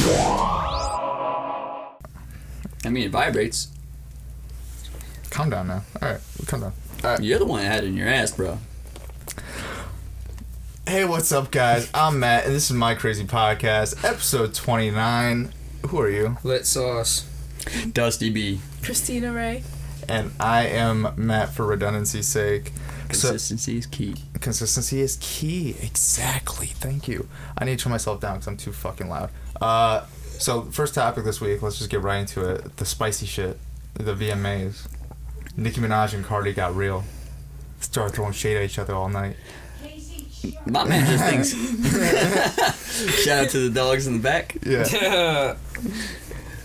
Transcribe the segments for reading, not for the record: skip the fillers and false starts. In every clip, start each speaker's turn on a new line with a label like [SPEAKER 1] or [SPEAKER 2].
[SPEAKER 1] I mean, it vibrates.
[SPEAKER 2] Calm down now. Alright, calm down.
[SPEAKER 1] You're the one that had it in your ass, bro.
[SPEAKER 2] Hey, what's up, guys? I'm Matt, and this is My Crazy Podcast, episode 29. Who are you?
[SPEAKER 3] Lit Sauce.
[SPEAKER 1] Dusty B.
[SPEAKER 4] Christina Ray.
[SPEAKER 2] And I am Matt for redundancy's sake.
[SPEAKER 1] Consistency is key.
[SPEAKER 2] Consistency is key. Exactly. Thank you. I need to turn myself down because I'm too fucking loud. So, first topic this week, let's just get right into it. The spicy shit. The VMAs. Nicki Minaj and Cardi got real. Started throwing shade at each other all night.
[SPEAKER 1] My man just thinks... Shout out to the dogs in the back.
[SPEAKER 2] Yeah.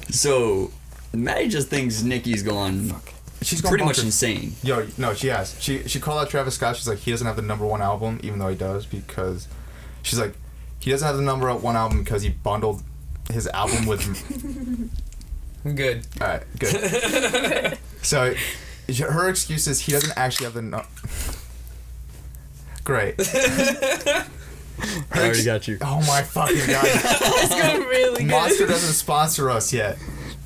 [SPEAKER 1] So, Maddie just thinks Nicki's gone...
[SPEAKER 2] She's gone
[SPEAKER 1] pretty much
[SPEAKER 2] bonkers.
[SPEAKER 1] insane.
[SPEAKER 2] Yo, no, she has. She called out Travis Scott. She's like, he doesn't have the #1 album, even though he does, because... She's like, he doesn't have the #1 album because he bundled his album with...
[SPEAKER 3] Good.
[SPEAKER 2] Alright, good. So, her excuse is he doesn't actually have the... Great.
[SPEAKER 1] I already got you.
[SPEAKER 2] Oh my fucking god.
[SPEAKER 4] It's going really good.
[SPEAKER 2] Monster doesn't sponsor us yet.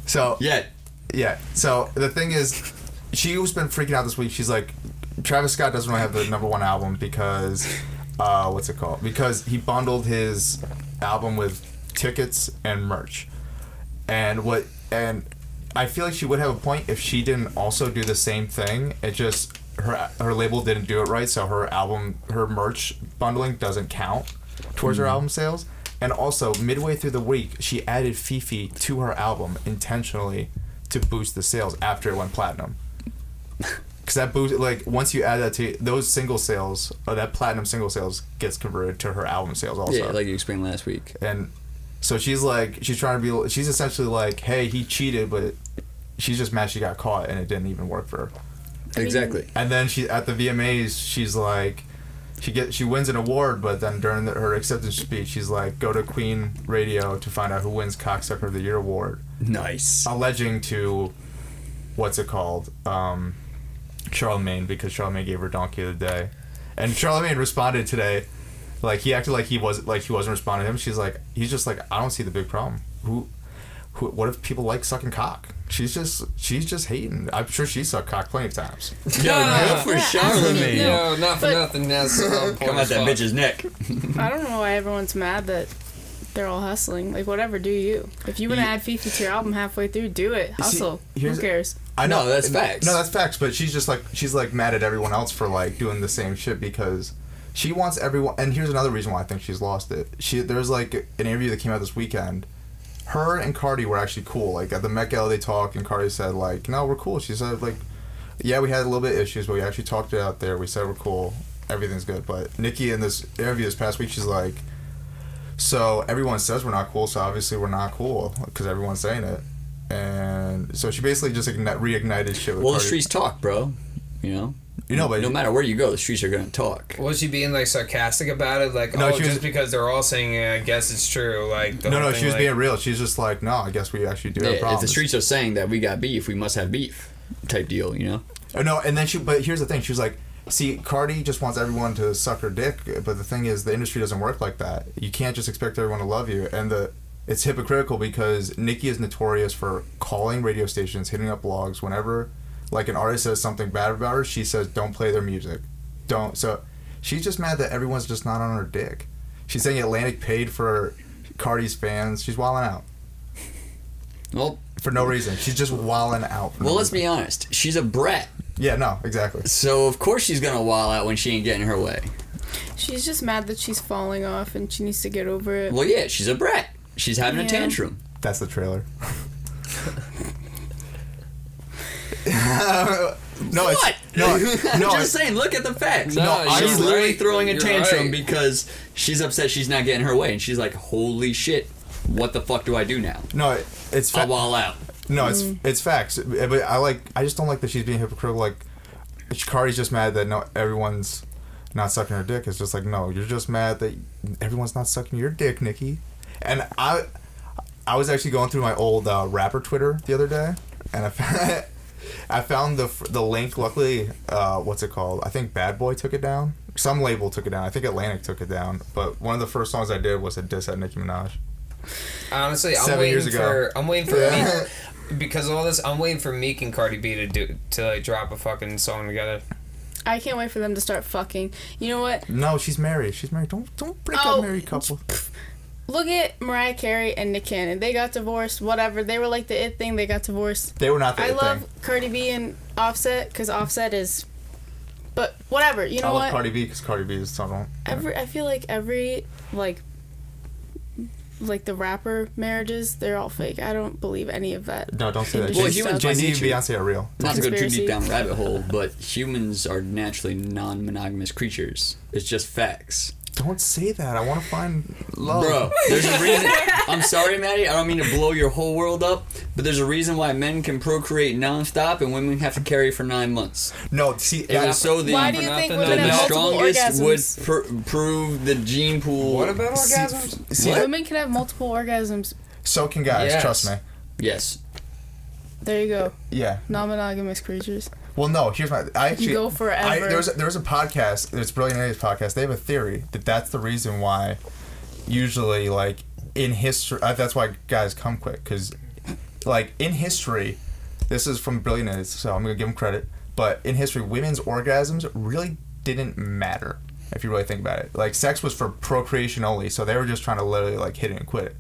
[SPEAKER 2] So... Yeah. So, the thing is... She's been freaking out this week. She's like, Travis Scott doesn't really have the #1 album because, what's it called? Because he bundled his album with tickets and merch. And I feel like she would have a point if she didn't also do the same thing. It just, her label didn't do it right, so her merch bundling doesn't count towards her album sales. And also, midway through the week, she added Fifi to her album intentionally to boost the sales after it went platinum. Because that boost, like, once you add that to those single sales, or that platinum single sales gets converted to her album sales also.
[SPEAKER 1] Yeah, like you explained last week.
[SPEAKER 2] And so she's essentially like, hey, he cheated, but she's just mad she got caught and it didn't even work for her.
[SPEAKER 1] Exactly.
[SPEAKER 2] And then at the VMAs, she's like, she wins an award, but then during her acceptance speech, she's like, go to Queen Radio to find out who wins Cocksucker of the Year award.
[SPEAKER 1] Nice.
[SPEAKER 2] Alleging to, what's it called? Charlemagne, because Charlemagne gave her Donkey of the Day. And Charlemagne responded today, like, he acted like he wasn't responding to him. He's just like, I don't see the big problem. What if people like sucking cock? She's just hating. I'm sure she sucked cock plenty of times.
[SPEAKER 1] Yo, good for Charlemagne.
[SPEAKER 3] Yo, not for nothing. That's
[SPEAKER 1] come out that bitch's neck.
[SPEAKER 4] I don't know why everyone's mad that they're all hustling. Like, whatever, do you. If you want to add Fifi to your album halfway through, do it. Hustle. Who cares?
[SPEAKER 2] I know
[SPEAKER 1] that's facts.
[SPEAKER 2] No, that's facts. But she's like mad at everyone else for like doing the same shit because she wants everyone. And here's another reason why I think she's lost it. There's like an interview that came out this weekend. Her and Cardi were actually cool. Like at the Met Gala, they talked, and Cardi said like, "No, we're cool." She said like, "Yeah, we had a little bit of issues, but we actually talked it out there. We said we're cool. Everything's good." But Nicki in this interview this past week, she's like, "So everyone says we're not cool, so obviously we're not cool because everyone's saying it." And so she basically just reignited shit with
[SPEAKER 1] Well,
[SPEAKER 2] Cardi.
[SPEAKER 1] the streets talk, bro. But no matter where you go, the streets are gonna talk.
[SPEAKER 3] Was she being like sarcastic about it? Like, no, just because they're all saying it, I guess it's true. Like,
[SPEAKER 2] no, she was being real. She's just like, no, I guess we actually do have problems.
[SPEAKER 1] If the streets are saying that we got beef, we must have beef, type deal,
[SPEAKER 2] No, and then but here's the thing. She was like, see, Cardi just wants everyone to suck her dick, but the thing is, the industry doesn't work like that. You can't just expect everyone to love you, and it's hypocritical because Nicki is notorious for calling radio stations, hitting up blogs whenever like an artist says something bad about her, she says don't play their music. Don't. So she's just mad that everyone's just not on her dick. She's saying Atlantic paid for Cardi's fans. She's wilding out.
[SPEAKER 1] Well,
[SPEAKER 2] for no reason. She's just wilding out.
[SPEAKER 1] Well, let's be honest. She's a brat.
[SPEAKER 2] Yeah, no, exactly.
[SPEAKER 1] So of course she's gonna wild out when she ain't getting her way.
[SPEAKER 4] She's just mad that she's falling off and she needs to get over it.
[SPEAKER 1] Well, yeah, she's a brat. She's having a tantrum.
[SPEAKER 2] That's the trailer. No,
[SPEAKER 1] what?
[SPEAKER 2] I'm
[SPEAKER 1] just saying, look at the facts.
[SPEAKER 3] No,
[SPEAKER 1] she's literally throwing a
[SPEAKER 3] You're
[SPEAKER 1] tantrum
[SPEAKER 3] right.
[SPEAKER 1] because she's upset she's not getting her way, and she's like, "Holy shit, what the fuck do I do now?"
[SPEAKER 2] No, it's
[SPEAKER 1] I'll wall out.
[SPEAKER 2] No, it's facts. But I just don't like that she's being hypocritical. Like, Cardi's just mad that everyone's not sucking her dick. It's just like, no, you're just mad that everyone's not sucking your dick, Nicki. And I was actually going through my old rapper Twitter the other day, and I found the link. Luckily, what's it called? I think Bad Boy took it down. Some label took it down. I think Atlantic took it down. But one of the first songs I did was a diss at Nicki Minaj.
[SPEAKER 3] Honestly, I'm waiting for Meek, because of all this. I'm waiting for Meek and Cardi B to like drop a fucking song together.
[SPEAKER 4] I can't wait for them to start fucking. You know what?
[SPEAKER 2] No, she's married. She's married. Don't break up married couple.
[SPEAKER 4] Look at Mariah Carey and Nick Cannon. They got divorced. Whatever. They were like the it thing. They got divorced.
[SPEAKER 2] They were not the it thing.
[SPEAKER 4] I love Cardi B and Offset because Offset is. But whatever. You know what? I love
[SPEAKER 2] Cardi B because Cardi B is so.
[SPEAKER 4] I feel like every like the rapper marriages, they're all fake. I don't believe any of that.
[SPEAKER 2] No, don't say that.
[SPEAKER 1] Well, humans
[SPEAKER 2] Jay-Z and Beyonce are real.
[SPEAKER 1] Not to go too deep down the rabbit hole, but humans are naturally non-monogamous creatures. It's just facts.
[SPEAKER 2] Don't say that. I want to find love.
[SPEAKER 1] Bro, there's a reason. I'm sorry, Maddie. I don't mean to blow your whole world up, but there's a reason why men can procreate nonstop and women have to carry for 9 months.
[SPEAKER 2] No, see,
[SPEAKER 1] so
[SPEAKER 4] why do you think women have multiple
[SPEAKER 1] strongest would prove the gene pool.
[SPEAKER 3] What about orgasms?
[SPEAKER 4] See, women can have multiple orgasms.
[SPEAKER 2] So can guys.
[SPEAKER 3] Yes.
[SPEAKER 2] Trust me.
[SPEAKER 1] Yes.
[SPEAKER 4] There you go.
[SPEAKER 2] Yeah.
[SPEAKER 4] Non-monogamous creatures.
[SPEAKER 2] Well, no. Here's my. I actually
[SPEAKER 4] go forever.
[SPEAKER 2] There was a podcast. It's Brilliant Idiots podcast. They have a theory that's the reason why, usually, like in history, that's why guys come quick. Because, like in history, this is from Brilliant Idiots, so I'm gonna give them credit. But in history, women's orgasms really didn't matter if you really think about it. Like sex was for procreation only, so they were just trying to literally like hit it and quit it.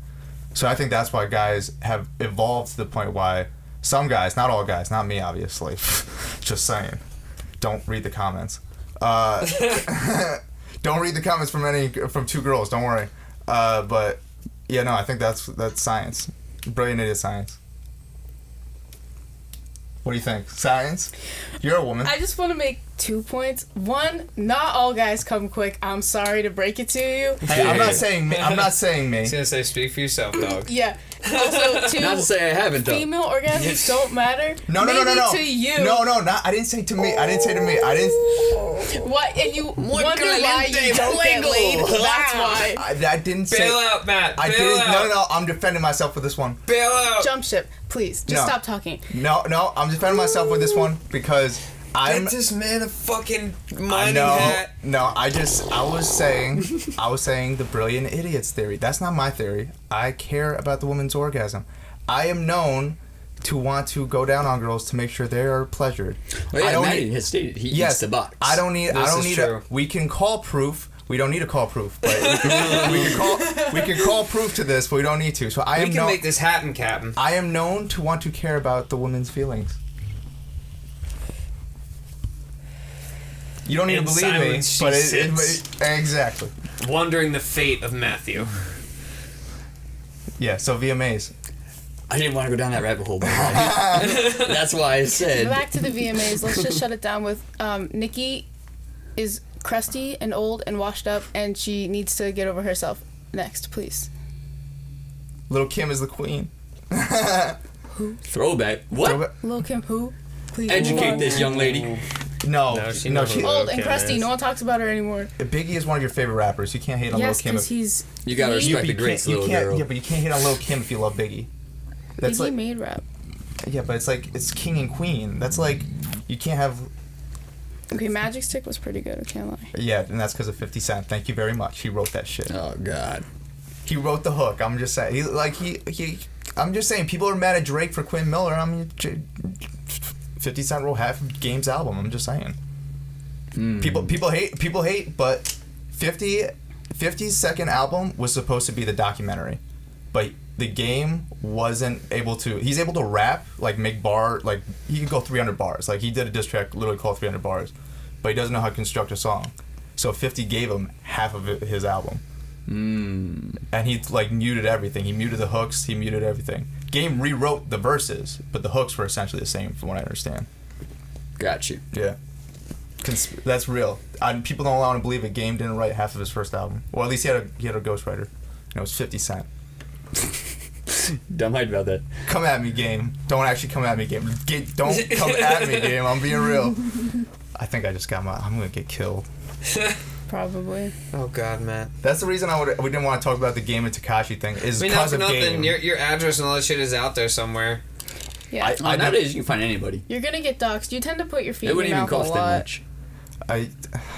[SPEAKER 2] So I think that's why guys have evolved to the point why. Some guys, not all guys, not me, obviously. Just saying. Don't read the comments. Don't read the comments from two girls. Don't worry. But yeah, no, I think that's science. Brilliant idiot science. What do you think? Science? You're a woman.
[SPEAKER 4] I just want to make 2 points. One, not all guys come quick. I'm sorry to break it to you.
[SPEAKER 2] Hey, I'm not saying me. I'm not saying me.
[SPEAKER 3] I was gonna say, speak for yourself, dog.
[SPEAKER 4] Yeah. Also, two,
[SPEAKER 1] not to say I haven't, though.
[SPEAKER 4] Female orgasms don't matter.
[SPEAKER 2] No.
[SPEAKER 4] To you.
[SPEAKER 2] No. Not. I didn't say to me. I didn't say to me. I didn't.
[SPEAKER 4] What? And you wonder why you don't get laid? That's why.
[SPEAKER 2] I didn't say.
[SPEAKER 3] Bail out, Matt.
[SPEAKER 2] I didn't. No. I'm defending myself with this one.
[SPEAKER 3] Bail out.
[SPEAKER 4] Jump ship, please. Just stop talking.
[SPEAKER 2] No. I'm defending myself with this one because.
[SPEAKER 3] Get this man a fucking mining hat.
[SPEAKER 2] No, I was saying the brilliant idiots theory. That's not my theory. I care about the woman's orgasm. I am known to want to go down on girls to make sure they are pleasured.
[SPEAKER 1] Well, yeah, Maddie has stated he eats the box.
[SPEAKER 2] I don't need we can call proof. We don't need to call proof, but we can call proof to this, but we don't need to. So
[SPEAKER 3] we can make this happen, Captain.
[SPEAKER 2] I am known to want to care about the woman's feelings. You don't need to believe me, but exactly.
[SPEAKER 3] Wondering the fate of Matthew.
[SPEAKER 2] Yeah, so Vma'S.
[SPEAKER 1] I didn't want to go down that rabbit hole, by the way. That's why I said.
[SPEAKER 4] Back to the Vma'S. Let's just shut it down with Nicki is crusty and old and washed up, and she needs to get over herself. Next, please.
[SPEAKER 2] Lil' Kim is the queen.
[SPEAKER 4] Who?
[SPEAKER 1] Throwback. What?
[SPEAKER 4] Lil' Kim who? Please.
[SPEAKER 1] Educate this young lady.
[SPEAKER 2] No,
[SPEAKER 4] she's old and crusty. No one talks about her anymore.
[SPEAKER 2] Biggie is one of your favorite rappers. You can't hate on Lil' Kim.
[SPEAKER 4] Yes,
[SPEAKER 1] you gotta respect the greats, little girl.
[SPEAKER 2] Yeah, but you can't hate on Lil' Kim if you love Biggie.
[SPEAKER 4] That's Biggie made rap.
[SPEAKER 2] Yeah, but it's king and queen. That's like you can't have.
[SPEAKER 4] Okay, Magic Stick was pretty good. I can't lie.
[SPEAKER 2] Yeah, and that's because of 50 Cent. Thank you very much. He wrote that shit.
[SPEAKER 1] Oh God.
[SPEAKER 2] He wrote the hook. I'm just saying. I'm just saying. People are mad at Drake for Quinn Miller. 50 Cent wrote half of Game's album. I'm just saying. People hate, but 50's second album was supposed to be the documentary, but the Game wasn't able to. He's able to rap, like make like he can go 300 bars. Like he did a diss track literally called 300 bars, but he doesn't know how to construct a song. So 50 gave him half of his album, and he like muted everything. He muted the hooks. He muted everything. Game rewrote the verses, but the hooks were essentially the same, from what I understand.
[SPEAKER 1] Got you.
[SPEAKER 2] Yeah. That's real. People don't want to believe it. Game didn't write half of his first album. Well, at least he had a ghostwriter. And it was 50 Cent.
[SPEAKER 1] Don't mind about that.
[SPEAKER 2] Come at me, Game. Don't actually come at me, Game. Don't come at me, Game. I'm being real. I think I just got I'm going to get killed.
[SPEAKER 4] Probably.
[SPEAKER 3] Oh God, Matt.
[SPEAKER 2] That's the reason we didn't want to talk about the Game and Tekashi thing. Is because of Game.
[SPEAKER 3] Your address and all that shit is out there somewhere.
[SPEAKER 4] Yeah.
[SPEAKER 1] Nowadays you can find anybody.
[SPEAKER 4] You're gonna get doxxed. You tend to put your feet in your mouth a lot. It wouldn't even cost that
[SPEAKER 1] much.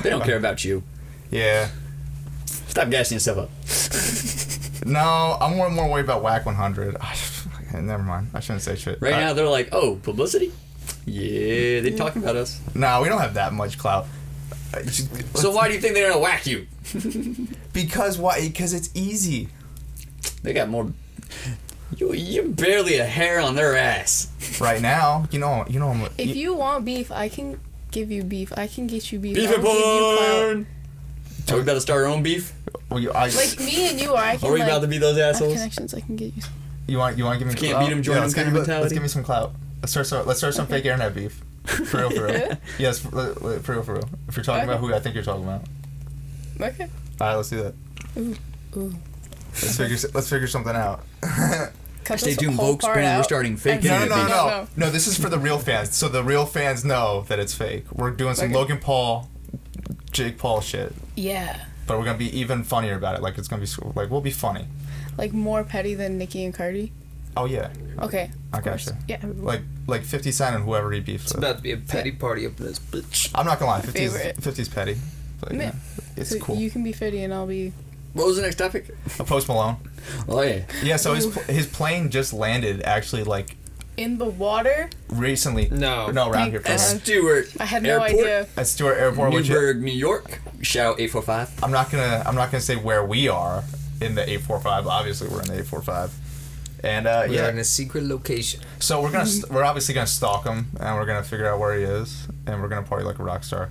[SPEAKER 1] They don't care about you.
[SPEAKER 2] Yeah.
[SPEAKER 1] Stop gassing yourself up.
[SPEAKER 2] No, I'm more worried about Whack 100. Never mind. I shouldn't say shit.
[SPEAKER 1] Right now, they're like, oh, publicity? Yeah, they talk about us.
[SPEAKER 2] No, we don't have that much clout.
[SPEAKER 1] So why do you think they're gonna whack you?
[SPEAKER 2] Because why? Because it's easy.
[SPEAKER 1] They got more. You're barely a hair on their ass.
[SPEAKER 2] Right now, you know.
[SPEAKER 4] If you want beef, I can give you beef. I can get you beef.
[SPEAKER 1] Beef and porn. Are we about to start our own beef?
[SPEAKER 4] Like me and you, or I can.
[SPEAKER 1] Are we about to be those assholes?
[SPEAKER 4] Connections, I can get you.
[SPEAKER 2] You want to give me?
[SPEAKER 1] Can't beat them. Join them kind of mentality.
[SPEAKER 2] Let's give me some clout. Let's start some fake internet beef. For real. Yes, for real. If you're talking about who I think you're talking about.
[SPEAKER 4] Okay.
[SPEAKER 2] All right, let's do that.
[SPEAKER 4] Ooh.
[SPEAKER 2] Let's figure something out.
[SPEAKER 1] Stay tuned, folks. We're starting fake internet beef.
[SPEAKER 2] No, this is for the real fans. So the real fans know that it's fake. We're doing some Logan Paul, Jake Paul shit.
[SPEAKER 4] Yeah.
[SPEAKER 2] But we're gonna be even funnier about it. Like it's gonna be like we'll be funny.
[SPEAKER 4] Like more petty than Nicki and Cardi.
[SPEAKER 2] Oh yeah.
[SPEAKER 4] Okay.
[SPEAKER 2] I gotcha.
[SPEAKER 4] Yeah.
[SPEAKER 2] Like 50 Cent and whoever he beefs with.
[SPEAKER 3] It's about to be a petty party up in this bitch.
[SPEAKER 2] I'm not gonna lie, 50's petty. But, yeah, it's
[SPEAKER 4] so
[SPEAKER 2] cool.
[SPEAKER 4] You can be 50 and I'll be.
[SPEAKER 1] What was the next topic?
[SPEAKER 2] A Post Malone.
[SPEAKER 1] Oh yeah.
[SPEAKER 2] Yeah. So his plane just landed actually like.
[SPEAKER 4] In the water?
[SPEAKER 2] Recently. No, around here.
[SPEAKER 1] At Stewart.
[SPEAKER 4] I had no idea.
[SPEAKER 2] At Stewart Airport,
[SPEAKER 1] Newburgh, New York. Shout out 845.
[SPEAKER 2] I'm not gonna say where we are in the 845. Obviously, we're in the 845. And
[SPEAKER 3] we're in a secret location.
[SPEAKER 2] So we're obviously gonna stalk him, and we're gonna figure out where he is, and we're gonna party like a rock star.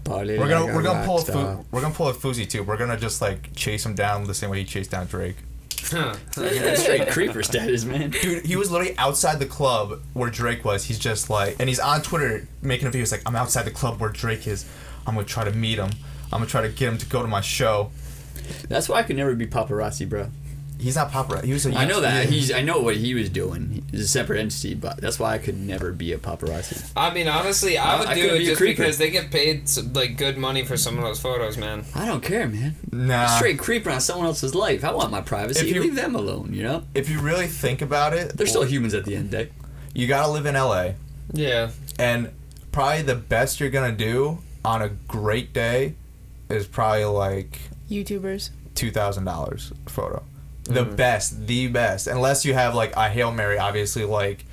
[SPEAKER 2] We're gonna pull a Fuzi too. We're gonna just like chase him down the same way he chased down Drake.
[SPEAKER 1] Straight creeper status, man.
[SPEAKER 2] Dude, he was literally outside the club where Drake was. He's just like, and he's on Twitter making a video. He's like, I'm outside the club where Drake is. I'm gonna try to meet him. I'm gonna try to get him to go to my show.
[SPEAKER 1] That's why I could never be paparazzi, bro.
[SPEAKER 2] He's not paparazzi.
[SPEAKER 1] I know that. I know what he was doing. He's a separate entity, but that's why I could never be a paparazzi.
[SPEAKER 3] I mean, honestly, I would do it just because they get paid like good money for some of those photos, man.
[SPEAKER 1] I don't care, man.
[SPEAKER 2] Nah.
[SPEAKER 1] Straight creeper on someone else's life. I want my privacy. Leave them alone, you know?
[SPEAKER 2] If you really think about it...
[SPEAKER 1] They're still humans at the end of the day.
[SPEAKER 2] You gotta live in LA.
[SPEAKER 3] Yeah.
[SPEAKER 2] And probably the best you're gonna do on a great day is probably like...
[SPEAKER 4] YouTubers.
[SPEAKER 2] $2,000 a photo. The best. Unless you have like a Hail Mary, obviously, like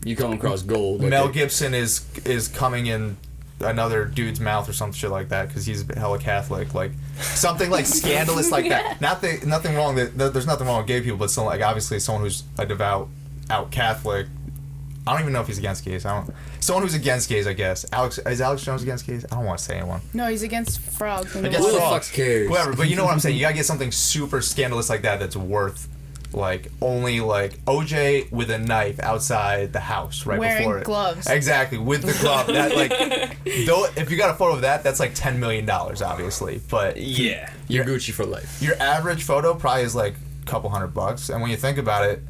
[SPEAKER 1] you come across gold.
[SPEAKER 2] Mel Gibson is coming in another dude's mouth or some shit like that because he's hella Catholic, like something like scandalous like that. Nothing wrong. There's nothing wrong with gay people, but someone like obviously someone who's a devout out Catholic. I don't even know if he's against gays. Someone who's against gays, I guess. Is Alex Jones against gays? I don't want to say anyone.
[SPEAKER 4] No, he's against frogs.
[SPEAKER 1] Who the fuck cares?
[SPEAKER 2] Whatever, but you know what I'm saying. You gotta get something super scandalous like that that's worth, like only like OJ with a knife outside the house right
[SPEAKER 4] wearing
[SPEAKER 2] before it.
[SPEAKER 4] Gloves.
[SPEAKER 2] Exactly, with the glove. That like, though, if you got a photo of that, that's like $10 million, obviously. But
[SPEAKER 1] yeah, you're Gucci for life.
[SPEAKER 2] Your average photo probably is like a couple $100, and when you think about it.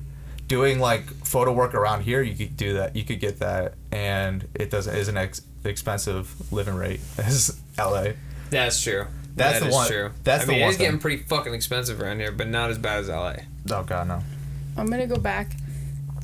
[SPEAKER 2] Doing like photo work around here, you could do that. You could get that, and it isn't expensive living rate as LA.
[SPEAKER 3] That's true.
[SPEAKER 2] That's the one.
[SPEAKER 3] True.
[SPEAKER 2] That's the one.
[SPEAKER 3] It's getting pretty fucking expensive around here, but not as bad as LA.
[SPEAKER 2] Oh god, no.
[SPEAKER 4] I'm gonna go back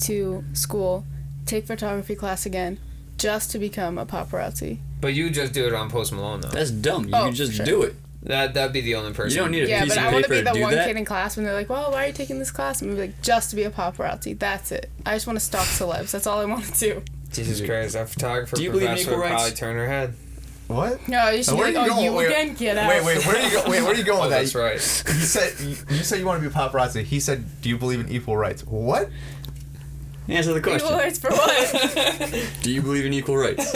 [SPEAKER 4] to school, take photography class again, just to become a paparazzi.
[SPEAKER 3] But you just do it on Post Malone though.
[SPEAKER 1] That's dumb. You can just do it.
[SPEAKER 3] That'd be the only person.
[SPEAKER 1] You don't need a piece of paper to do that.
[SPEAKER 4] Yeah, but I want to be the one kid in class when they're like, well, why are you taking this class? And I'm like, just to be a paparazzi. That's it. I just want to stalk celebs. That's all I want to do.
[SPEAKER 3] Jesus Christ, that photographer
[SPEAKER 1] do you believe in equal rights?
[SPEAKER 3] Probably turn her head.
[SPEAKER 2] What?
[SPEAKER 4] No, you should be like, again, get out.
[SPEAKER 2] Wait, where are you going with that?
[SPEAKER 3] That's right.
[SPEAKER 2] You said you want to be a paparazzi. He said, do you believe in equal rights? What?
[SPEAKER 1] Answer the question.
[SPEAKER 4] Equal rights for what?
[SPEAKER 1] Do you believe in equal rights?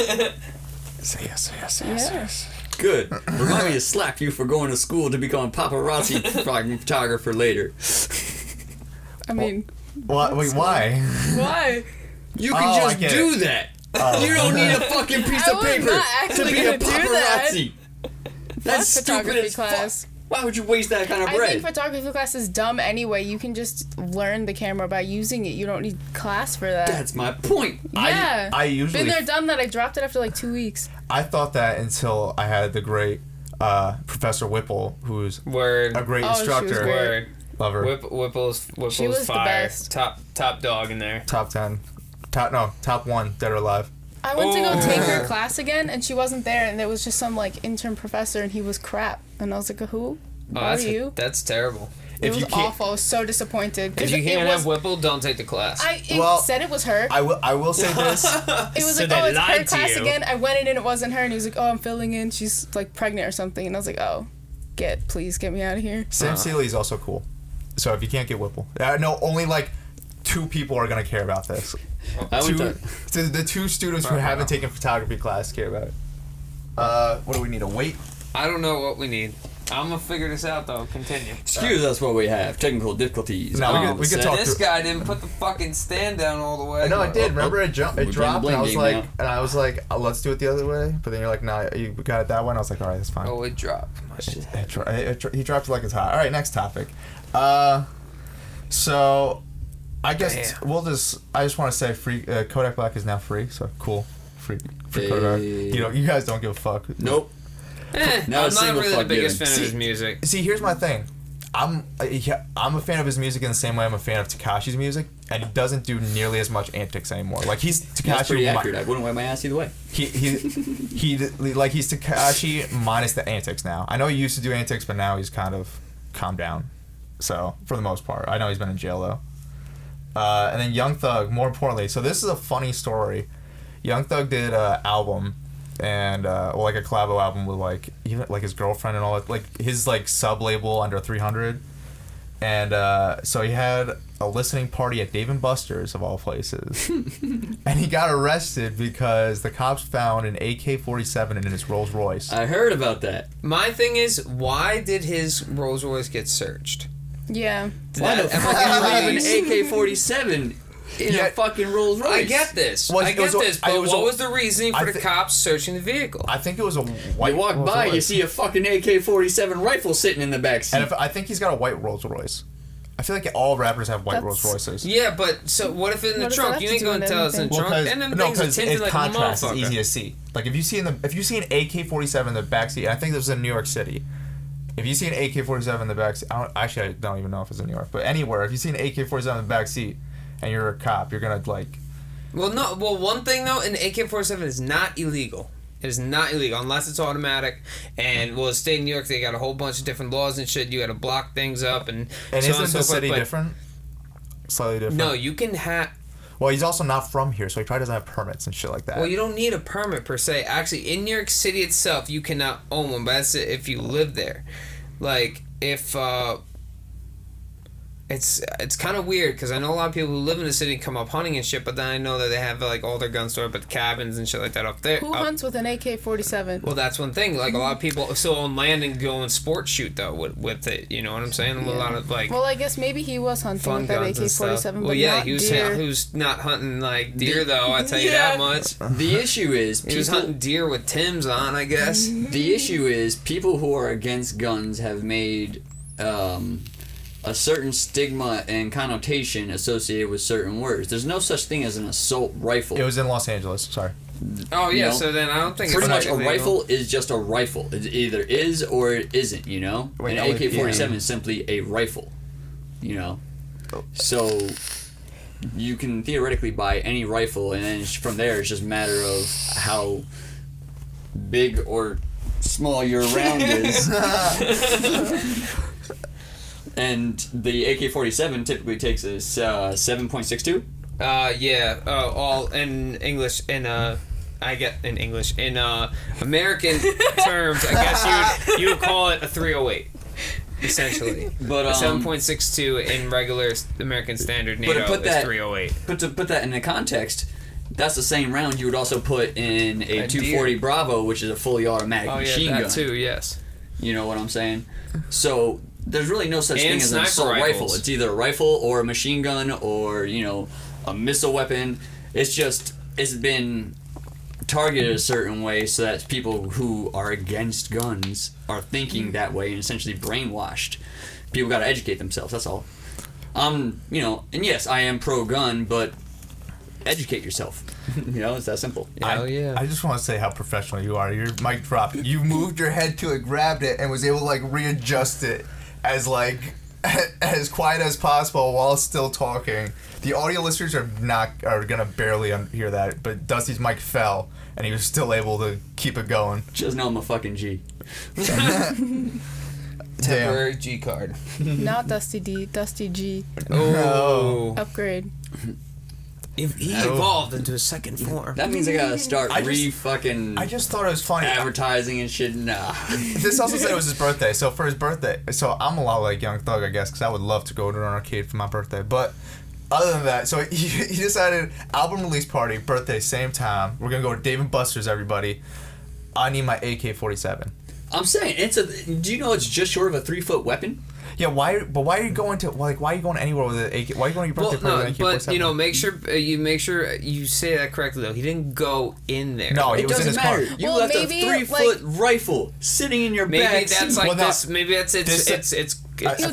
[SPEAKER 2] Say yes.
[SPEAKER 1] Good. Remind me to slap you for going to school to become a paparazzi photographer later.
[SPEAKER 4] I mean...
[SPEAKER 2] Wait, why?
[SPEAKER 4] Why?
[SPEAKER 1] You can just do that. You don't need a fucking piece of paper to be a paparazzi. That's stupid as fuck. Why would you waste that kind of bread?
[SPEAKER 4] I think photography class is dumb anyway. You can just learn the camera by using it. You don't need class for that.
[SPEAKER 1] That's my point.
[SPEAKER 4] Yeah.
[SPEAKER 2] I usually...
[SPEAKER 4] Been there, done that. I dropped it after like 2 weeks.
[SPEAKER 2] I thought that until I had the great Professor Whipple, who's a great instructor.
[SPEAKER 3] Word.
[SPEAKER 2] Love her.
[SPEAKER 3] Whipple's
[SPEAKER 4] she was
[SPEAKER 3] fire.
[SPEAKER 4] The best.
[SPEAKER 3] Top dog in there.
[SPEAKER 2] Top 10. Top 1, dead or alive.
[SPEAKER 4] I went to go take her class again, and she wasn't there, and there was just some like intern professor, and he was crap. And I was like, who? Are you?
[SPEAKER 3] That's terrible.
[SPEAKER 4] It was awful. I was so disappointed.
[SPEAKER 3] If you can't have Whipple, don't take the class.
[SPEAKER 2] Well,
[SPEAKER 4] said it was her.
[SPEAKER 2] I will say this.
[SPEAKER 4] It was like, oh, it's her class again. I went in and it wasn't her, and he was like, oh, I'm filling in. She's like pregnant or something, and I was like, oh, please get me out of here.
[SPEAKER 2] Sam Seeley is also cool. So if you can't get Whipple, no, only like 2 people are gonna care about this. The 2 students who haven't taken photography class care about it. What do we need? A weight?
[SPEAKER 3] I don't know what we need. I'm gonna figure this out though. Continue.
[SPEAKER 1] Excuse us what we have. Technical difficulties.
[SPEAKER 2] No, we can talk.
[SPEAKER 3] This guy didn't put the fucking stand down all the way.
[SPEAKER 2] No, I did. Remember it dropped, and I was like, let's do it the other way. But then you're like, nah, you got it that way. And I was like, all right, that's fine.
[SPEAKER 3] Oh, it dropped.
[SPEAKER 2] He dropped it like it's hot. All right, next topic. So I guess I just want to say free Kodak Black is now free. So cool, free Kodak. You guys don't give a fuck.
[SPEAKER 1] Nope.
[SPEAKER 3] I'm not really the biggest fan of his music.
[SPEAKER 2] See, here's my thing. I'm a fan of his music in the same way I'm a fan of Tekashi's music, and he doesn't do nearly as much antics anymore. Like he's Tekashi.
[SPEAKER 1] That's pretty accurate. I wouldn't wipe my ass either way.
[SPEAKER 2] He's Tekashi minus the antics now. I know he used to do antics, but now he's kind of calmed down. So for the most part, I know he's been in jail though. And then Young Thug, more importantly, so this is a funny story. Young Thug did an album. And like a collabo album with like even like his girlfriend and all that, like his like sub label under 300, and so he had a listening party at Dave & Buster's of all places, and he got arrested because the cops found an AK-47 in his Rolls Royce.
[SPEAKER 1] I heard about that.
[SPEAKER 3] My thing is, why did his Rolls Royce get searched?
[SPEAKER 4] Yeah.
[SPEAKER 1] Why the fuck did you leave an AK-47 in a fucking Rolls Royce?
[SPEAKER 3] I get this. But what was the reasoning for the cops searching the vehicle?
[SPEAKER 2] I think it was a white
[SPEAKER 1] You walk
[SPEAKER 2] Rolls
[SPEAKER 1] by,
[SPEAKER 2] Royce.
[SPEAKER 1] You see a fucking AK-47 rifle sitting in the back seat.
[SPEAKER 2] And I think he's got a white Rolls Royce. I feel like all rappers have white Rolls Royces.
[SPEAKER 3] Yeah, but so what if in the trunk? You ain't gonna tell us in the trunk. And them things are tinted like a motherfucker.
[SPEAKER 2] It's easy to see. Like if you see an AK-47 in the backseat, I think this was in New York City. If you see an AK-47 in the backseat, I don't even know if it's in New York, but anywhere, if you see an AK-47 in the backseat and you're a cop, you're gonna like.
[SPEAKER 3] Well, one thing though, an AK-47 is not illegal. It is not illegal unless it's automatic. And the state of New York, they got a whole bunch of different laws and shit. You got to block things up and so
[SPEAKER 2] isn't
[SPEAKER 3] on and so
[SPEAKER 2] the
[SPEAKER 3] forth,
[SPEAKER 2] city different? Slightly different.
[SPEAKER 3] No, you can have.
[SPEAKER 2] Well, he's also not from here, so he probably doesn't have permits and shit like that.
[SPEAKER 3] Well, you don't need a permit per se. Actually, in New York City itself, you cannot own one, but that's it if you live there. Like if. It's kind of weird because I know a lot of people who live in the city come up hunting and shit, but then I know that they have like all their guns stored at the cabins and shit like that up there.
[SPEAKER 4] Who hunts with an AK-47?
[SPEAKER 3] Well, that's one thing. Like a lot of people still own land and go and sport shoot though with it. You know what I'm saying? Yeah. A lot of like.
[SPEAKER 4] Well, I guess maybe he was hunting with that AK-47.
[SPEAKER 3] Well, yeah, who's not hunting like deer though. I tell you that much.
[SPEAKER 1] The issue is
[SPEAKER 3] he was hunting deer with Tim's on, I guess.
[SPEAKER 1] The issue is people who are against guns have made. A certain stigma and connotation associated with certain words. There's no such thing as an assault rifle.
[SPEAKER 2] It was in Los Angeles. Sorry.
[SPEAKER 3] Oh yeah, so then I don't think
[SPEAKER 1] pretty much a rifle is just a rifle. It either is or it isn't. You know, an AK-47 is simply a rifle. You know, so you can theoretically buy any rifle, and then from there it's just a matter of how big or small your round is. And the AK-47 typically takes a 7.62.
[SPEAKER 3] All in English. I get in English. In American terms, I guess you would call it a 308, essentially.
[SPEAKER 1] But
[SPEAKER 3] 7.62 in regular American standard NATO is 308.
[SPEAKER 1] But to put that in the context, that's the same round you would also put in a 240 Bravo, which is a fully automatic machine gun.
[SPEAKER 3] Oh yeah, that too. Yes.
[SPEAKER 1] You know what I'm saying? So. There's really no such thing as an assault rifle. It's either a rifle or a machine gun or, you know, a missile weapon. It's just, it's been targeted a certain way so that people who are against guns are thinking that way and essentially brainwashed. People got to educate themselves, that's all. You know, and yes, I am pro-gun, but educate yourself. You know, it's that simple.
[SPEAKER 3] Hell yeah.
[SPEAKER 2] I just want to say how professional you are. Your mic dropped. You moved your head to it, grabbed it, and was able to, like, readjust it as as quiet as possible while still talking. The audio listeners are gonna barely hear that, but Dusty's mic fell and he was still able to keep it going.
[SPEAKER 1] Just know I'm a fucking G.
[SPEAKER 3] Temporary G card.
[SPEAKER 4] Not Dusty D, Dusty G.
[SPEAKER 3] Oh.
[SPEAKER 4] Upgrade.
[SPEAKER 3] He evolved into a second form.
[SPEAKER 1] That means I gotta start
[SPEAKER 2] I just thought it was funny.
[SPEAKER 1] Advertising and shit. Nah.
[SPEAKER 2] This also said it was his birthday. So for his birthday, so I'm a lot like Young Thug, I guess, because I would love to go to an arcade for my birthday. But other than that, so he decided album release party, birthday, same time. We're gonna go to Dave & Buster's, everybody. I need my AK-47.
[SPEAKER 1] I'm saying do you know it's just short of a 3-foot weapon?
[SPEAKER 2] Yeah, why are you going to why are you going anywhere with an AK? Why are you going to your birthday party with an AK-47?
[SPEAKER 3] But you know, make sure you say that correctly though. He didn't go in there.
[SPEAKER 2] No,
[SPEAKER 1] it
[SPEAKER 2] was in his
[SPEAKER 1] matter.
[SPEAKER 2] car.
[SPEAKER 1] You left a 3-foot rifle sitting in your
[SPEAKER 3] maybe
[SPEAKER 1] back.
[SPEAKER 3] That's like this. Maybe that's it's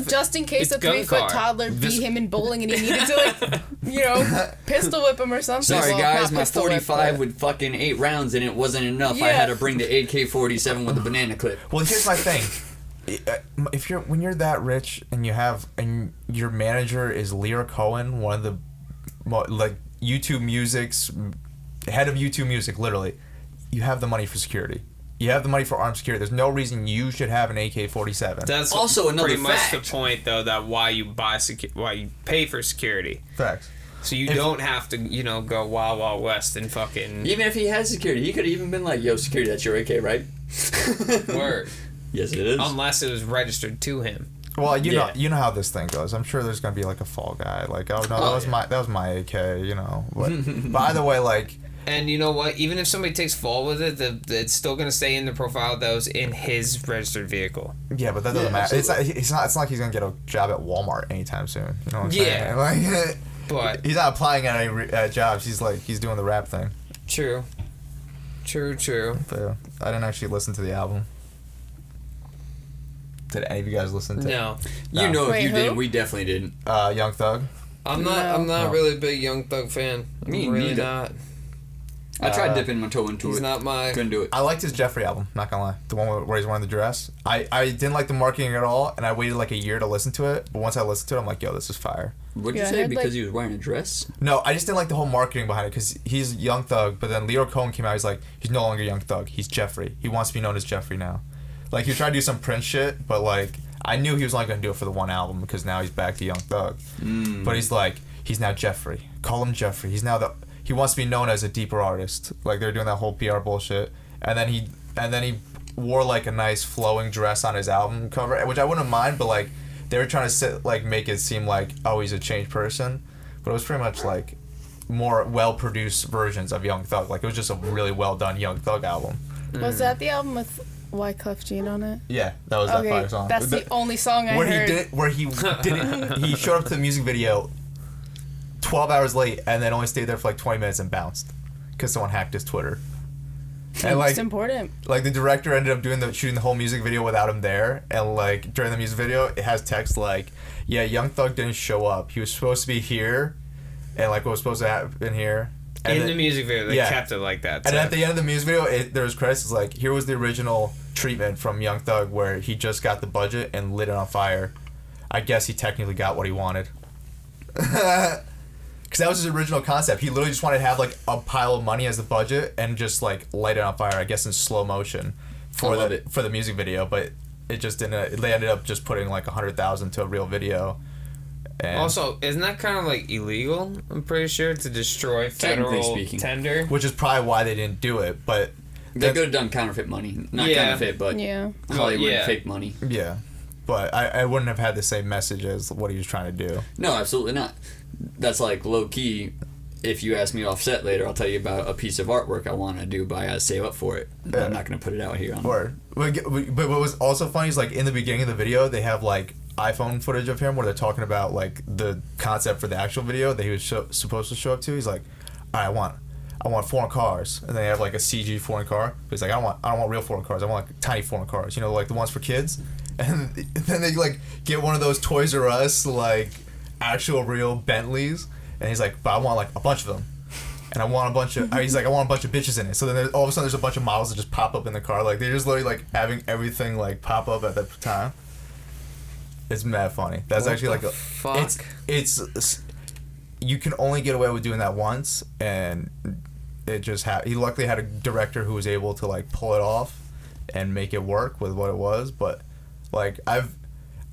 [SPEAKER 4] just in case a 3-foot toddler beat him in bowling and he needed to pistol whip him or something.
[SPEAKER 1] Sorry guys, my 45 with fucking 8 rounds and it wasn't enough. Yeah. I had to bring the AK-47 with a banana clip.
[SPEAKER 2] Well, here's my thing. When you're that rich and your manager is Lear Cohen, one of the YouTube Music's head of YouTube Music, literally, you have the money for security. You have the money for armed security. There's no reason you should have an AK-47.
[SPEAKER 3] That's
[SPEAKER 1] also another
[SPEAKER 3] pretty
[SPEAKER 1] fact.
[SPEAKER 3] much the point, though, that why you pay for security.
[SPEAKER 2] Facts.
[SPEAKER 3] So you don't have to, go Wild Wild West and fucking.
[SPEAKER 1] Even if he had security, he could have even been like, "Yo, security, that's your AK, right?"
[SPEAKER 3] Word.
[SPEAKER 1] Yes, it is.
[SPEAKER 3] Unless it was registered to him.
[SPEAKER 2] Well, you know how this thing goes. I'm sure there's gonna be like a fall guy, like, oh no, that was my AK, But either way, like.
[SPEAKER 3] And you know what? Even if somebody takes fall with it, it's still gonna stay in the profile that was in his registered vehicle.
[SPEAKER 2] Yeah, but that doesn't matter. It's not like he's gonna get a job at Walmart anytime soon. You know what I'm saying? Like,
[SPEAKER 3] but
[SPEAKER 2] he's not applying at any jobs. He's doing the rap thing.
[SPEAKER 3] True. But,
[SPEAKER 2] yeah, I didn't actually listen to the album. Did any of you guys listen to it?
[SPEAKER 3] No.
[SPEAKER 1] If you didn't, we definitely didn't.
[SPEAKER 2] Young Thug?
[SPEAKER 3] I'm not really a big Young Thug fan.
[SPEAKER 1] Me
[SPEAKER 3] I'm really
[SPEAKER 1] neither.
[SPEAKER 3] not.
[SPEAKER 1] I tried dipping my toe into it.
[SPEAKER 3] He's not my...
[SPEAKER 1] Couldn't do it.
[SPEAKER 2] I liked his Jeffrey album, not gonna lie. The one where he's wearing the dress. I didn't like the marketing at all, and I waited like a year to listen to it. But once I listened to it, I'm like, yo, this is fire.
[SPEAKER 1] What'd you say? Because he was wearing a dress?
[SPEAKER 2] No, I just didn't like the whole marketing behind it, because he's Young Thug, but then Leo Cohen came out, he's like, he's no longer Young Thug. He's Jeffrey. He wants to be known as Jeffrey now. Like, he tried to do some Prince shit, but like, I knew he was only going to do it for the one album, because now he's back to Young Thug. But he's like, he's now Jeffrey. Call him Jeffrey. He's now he wants to be known as a deeper artist. Like, they're doing that whole PR bullshit. And then he wore like a nice flowing dress on his album cover, which I wouldn't mind, but like, they were trying to make it seem like, oh, he's a changed person. But it was pretty much like more well-produced versions of Young Thug. Like, it was just a really well-done Young Thug album.
[SPEAKER 4] Was that the album with Wyclef Jean on it?
[SPEAKER 2] Yeah, that was that fire song.
[SPEAKER 4] That's the only song I heard.
[SPEAKER 2] He showed up to the music video 12 hours late and then only stayed there for like 20 minutes and bounced because someone hacked his Twitter. And like,
[SPEAKER 4] it's important.
[SPEAKER 2] Like, the director ended up shooting the whole music video without him there, and like during the music video, it has text like, "Yeah, Young Thug didn't show up. He was supposed to be here, and like what was supposed to happen here." And
[SPEAKER 3] the music video, they kept it like that.
[SPEAKER 2] And at the end of the music video, there was credits. It's like, here was the original treatment from Young Thug, where he just got the budget and lit it on fire. I guess he technically got what he wanted. Because that was his original concept. He literally just wanted to have like a pile of money as the budget and just like light it on fire, I guess in slow motion for the music video. But it just didn't. They ended up just putting like $100,000 to a real video. And
[SPEAKER 3] also, isn't that kind of like illegal? I'm pretty sure, to destroy federal tender.
[SPEAKER 2] Which is probably why they didn't do it. But
[SPEAKER 1] they could have done counterfeit money, not counterfeit, but Hollywood fake money.
[SPEAKER 2] Yeah, but I wouldn't have had the same message as what he was trying to do.
[SPEAKER 1] No, absolutely not. That's like low key. If you ask me off set later, I'll tell you about a piece of artwork I want to do, but I gotta save up for it. But I'm not gonna put it out here.
[SPEAKER 2] But what was also funny is like in the beginning of the video, they have like iPhone footage of him where they're talking about like the concept for the actual video that he was supposed to show up to. He's like, I want foreign cars, and they have like a CG foreign car. But he's like, I don't want real foreign cars. I want like tiny foreign cars. You know, like the ones for kids. And then they like get one of those Toys R Us like actual real Bentleys, and he's like, but I want like a bunch of them, and I want a bunch of. He's like, I want a bunch of bitches in it. So then all of a sudden there's a bunch of models that just pop up in the car. Like they're just literally like having everything like pop up at that time. It's mad funny. That's what actually like a fuck. It's you can only get away with doing that once, and it just he luckily had a director who was able to like pull it off and make it work with what it was. But like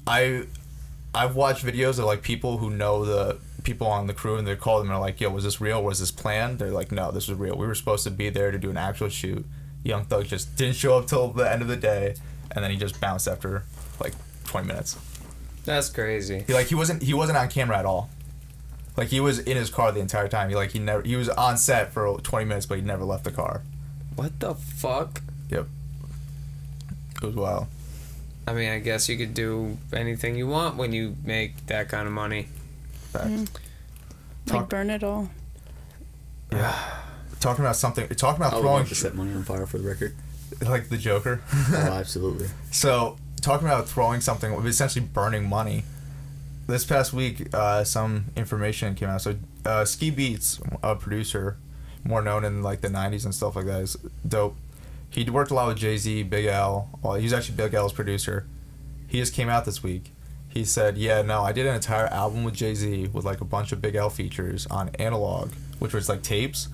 [SPEAKER 2] I've watched videos of like people who know the people on the crew, and they call them and they're like, "Yo, was this real? Was this planned?" They're like, "No, this was real. We were supposed to be there to do an actual shoot. Young Thug just didn't show up till the end of the day, and then he just bounced after like 20 minutes."
[SPEAKER 3] That's crazy.
[SPEAKER 2] He wasn't on camera at all. Like he was in his car the entire time. He was on set for 20 minutes, but he never left the car.
[SPEAKER 3] What the fuck?
[SPEAKER 2] Yep. It was wild.
[SPEAKER 3] I mean, I guess you could do anything you want when you make that kind of money.
[SPEAKER 4] Like burn it all.
[SPEAKER 2] Yeah. Talking about throwing.
[SPEAKER 1] I would love to set money on fire for the record.
[SPEAKER 2] Like the Joker.
[SPEAKER 1] Oh, absolutely.
[SPEAKER 2] So, talking about throwing something, essentially burning money. This past week, some information came out. So, Ski Beatz, a producer, more known in like the 90s and stuff like that, is dope. He worked a lot with Jay-Z, Big L. Well, he was actually Big L's producer. He just came out this week. He said, "Yeah, no, I did an entire album with Jay-Z with like a bunch of Big L features on analog, which was like tapes.